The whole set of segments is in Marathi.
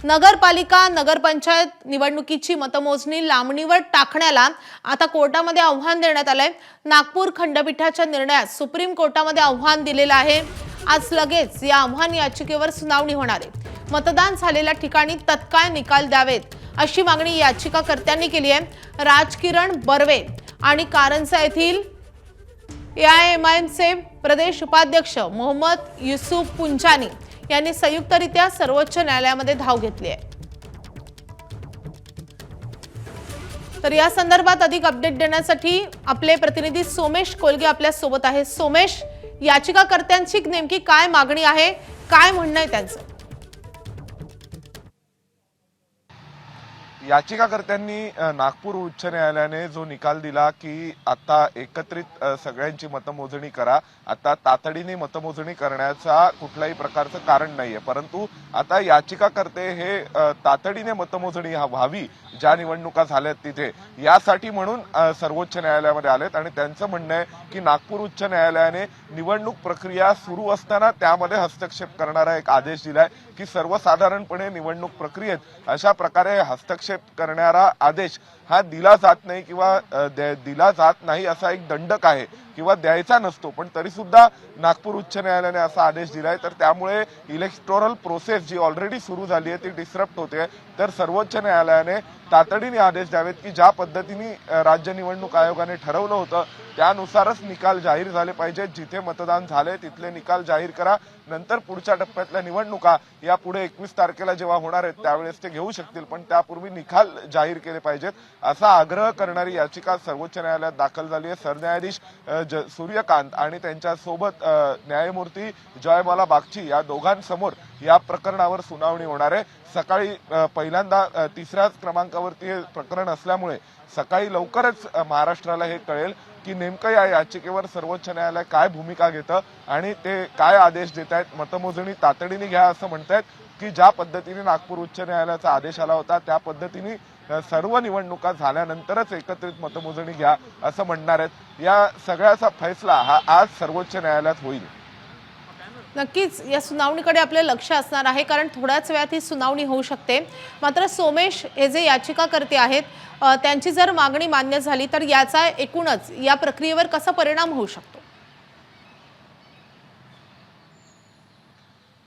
नगरपालिका नगरपंचायत निवडणुकीची मतमोजणी लांबणीवर टाकण्याला आता कोर्टामध्ये आव्हान देण्यात आलंय। नागपूर खंडपीठाच्या निर्णयात सुप्रीम कोर्टामध्ये आव्हान दिलेलं आहे। आज लगेच या आव्हान याचिकेवर सुनावणी होणार आहे। मतदान झालेल्या ठिकाणी तत्काळ निकाल द्यावेत अशी मागणी याचिकाकर्त्यांनी केली आहे। राजकिरण बर्वे आणि कारंजा येथील एआयएमआयएमचे प्रदेश उपाध्यक्ष मोहम्मद युसुफ पुंजानी यांनी संयुक्तरित्या सर्वोच्च न्यायालयामध्ये धाव घेतली आहे। तर या संदर्भात अधिक अपडेट देण्यासाठी आपले प्रतिनिधी सोमेश कोलगे आपल्या सोबत आहे। सोमेश, याचिकाकर्त्यांची नेमकी काय मागणी आहे, काय म्हणणं आहे त्यांचं? याचिकाकर्त्यांनी नागपूर उच्च न्यायालयाने जो निकाल दिला की आता एकत्रित सगळ्यांची मतमोजणी करा, आता तातडीने मतमोजणी करण्याचा कुठल्याही प्रकारचं कारण नाहीये, परंतु आता याचिकाकर्ते हे तातडीने मतमोजणी व्हावी ज्या निवडणुका झाल्यात तिथे, यासाठी म्हणून सर्वोच्च न्यायालयामध्ये आलेत आणि त्यांचं म्हणणं आहे की नागपूर उच्च न्यायालयाने निवडणूक प्रक्रिया सुरू असताना त्यामध्ये हस्तक्षेप करणारा एक आदेश दिलाय की सर्वसाधारणपणे निवडणूक प्रक्रियेत अशा प्रकारे हस्तक्षेप करणारा आदेश हा दिला जात नाही किंवा दिला जात नाही असा एक दंडक आहे किंवा द्यायचा नसतो, पण तरी सुद्धा नागपूर उच्च न्यायालयाने असा आदेश दिलाय। तर त्यामुळे इलेक्टोरल प्रोसेस जी ऑलरेडी सुरू झाली आहे ती डिस्टर्ब होते। तर सर्वोच्च न्यायालयाने तातडीने आदेश द्यावेत की ज्या पद्धतीने राज्य निवडणूक आयोगाने ठरवलं होतं त्यानुसारच निकाल जाहीर झाले पाहिजेत। जिथे मतदान झाले तिथले निकाल जाहीर करा, नंतर पुढच्या टप्प्यातल्या निवडणुका या पुढे 21 तारखेला जेव्हा होणार आहेत त्यावेळेस ते घेऊ शकतील, पण त्यापूर्वी निकाल जाहीर केले पाहिजेत असा आग्रह करणारी याचिका सर्वोच्च न्यायालयात दाखल झाली आहे। सरन्यायाधीश सूर्यकांत आणि त्यांच्या सोबत न्यायमूर्ती जयमाला बागची या दोघांसमोर या प्रकरणावर सुनावणी होणार आहे। सकाळी पहिल्यांदा तिसऱ्याच क्रमांकावरती हे प्रकरण असल्यामुळे सकाळी लवकरच महाराष्ट्राला हे कळेल की नेमकं या याचिकेवर सर्वोच्च न्यायालय काय भूमिका घेतं आणि ते काय आदेश देत आहेत। मतमोजणी तातडीने घ्या असं म्हणतायत की ज्या पद्धतीने नागपूर उच्च न्यायालयाचा आदेश आला होता त्या पद्धतीने सर्व निवडणुका झाल्यानंतरच एकत्रित मतमोजणी घ्या असं म्हणणार आहेत। या सगळ्याचा फैसला हा आज सर्वोच्च न्यायालयात होईल। नक्कीच या सुनावणीकडे आपले लक्ष असणार आहे, कारण थोड्याच वेळात ही सुनावणी होऊ शकते। मात्र सोमेश, हे जे याचिकाकर्ते आहेत त्यांची जर मागणी मान्य झाली तर याचा एकूणच या प्रक्रियेवर कसा परिणाम होऊ शकतो?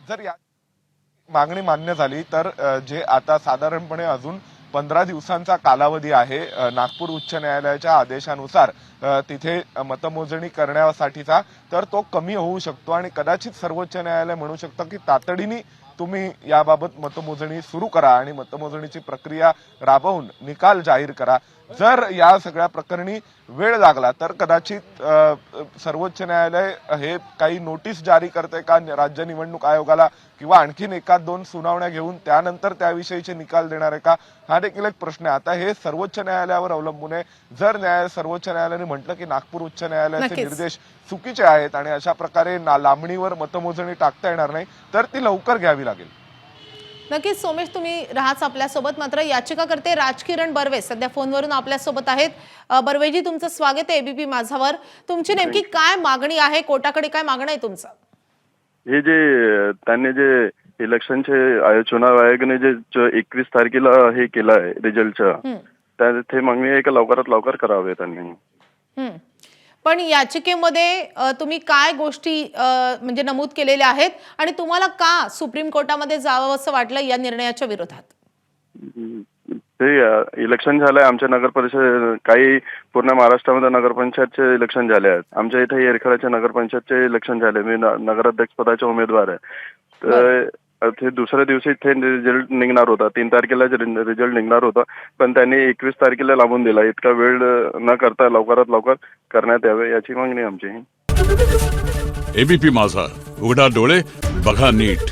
जर या मागणी मान्य झाली तर जे आता साधारणपणे अजून 15 दिवसांचा कालावधी आहे नागपूर उच्च न्यायालयाच्या आदेशानुसार तिथे मतमोजणी करण्यासाठीचा, तर तो कमी होऊ शकतो आणि कदाचित सर्वोच्च न्यायालय म्हणू शकतं की तातडीने तुम्ही याबाबत मतमोजणी सुरू करा आणि मतमोजणीची प्रक्रिया राबवून निकाल जाहीर करा। जर या सगळ्या प्रकरणी वेळ लागला तर कदाचित सर्वोच्च न्यायालय हे काही नोटीस जारी करते का राज्य निवडणूक आयोगाला किंवा आणखीन एखाद दोन सुनावण्या घेऊन त्यानंतर त्याविषयीचे निकाल देणार आहे का, हा देखील एक प्रश्न आहे। आता हे सर्वोच्च न्यायालयावर अवलंबून आहे। जर सर्वोच्च न्यायालयाने म्हटलं की नागपूर उच्च न्यायालयाचे निर्देश चुकीचे आहेत आणि अशा प्रकारे लांबणीवर मतमोजणी टाकता येणार नाही तर ती लवकर घ्यावी लागेल। नक्कीच सोमेश, तुम्ही राहाच आपल्यासोबत। मात्र याचिकाकर्ते राजकिरण बर्वे सध्या फोनवरून आपल्यासोबत आहेत। बर्वेजी, तुमचं स्वागत आहे एबीपी माझावर। तुमची नेमकी काय मागणी आहे, कोर्टाकडे काय मागणं आहे तुमचं? हे जे त्यांनी जे इलेक्शनचे चुनाव आयोगाने जे 21 तारखेला हे केलं आहे रिझल्टचं, ते मागणी आहे की लवकरात लवकर करावे त्यांनी। पण याचिकेमध्ये तुम्ही काय गोष्टी म्हणजे नमूद केलेल्या आहेत आणि तुम्हाला का सुप्रीम कोर्टामध्ये जावं असं वाटलं या निर्णयाच्या विरोधात? ते इलेक्शन झालंय आमच्या नगर परिषद, काही पूर्ण महाराष्ट्रामध्ये नगरपंचायतचे इलेक्शन झाले आहेत। आमच्या इथे येरखेड्याच्या नगरपंचायतचे इलेक्शन झाले, मी नगराध्यक्ष पदाचे उमेदवार आहे। तर ते दुसऱ्या दिवशी ते रिझल्ट निघणार होता, 3 तारखेला रिझल्ट निघणार होता, पण त्यांनी 21 तारखेला लांबून दिला। इतका वेळ न करता लवकरात लवकर करण्यात यावे याची मागणी आमची। एबीपी माझा, उघडा डोळे बघा नीट।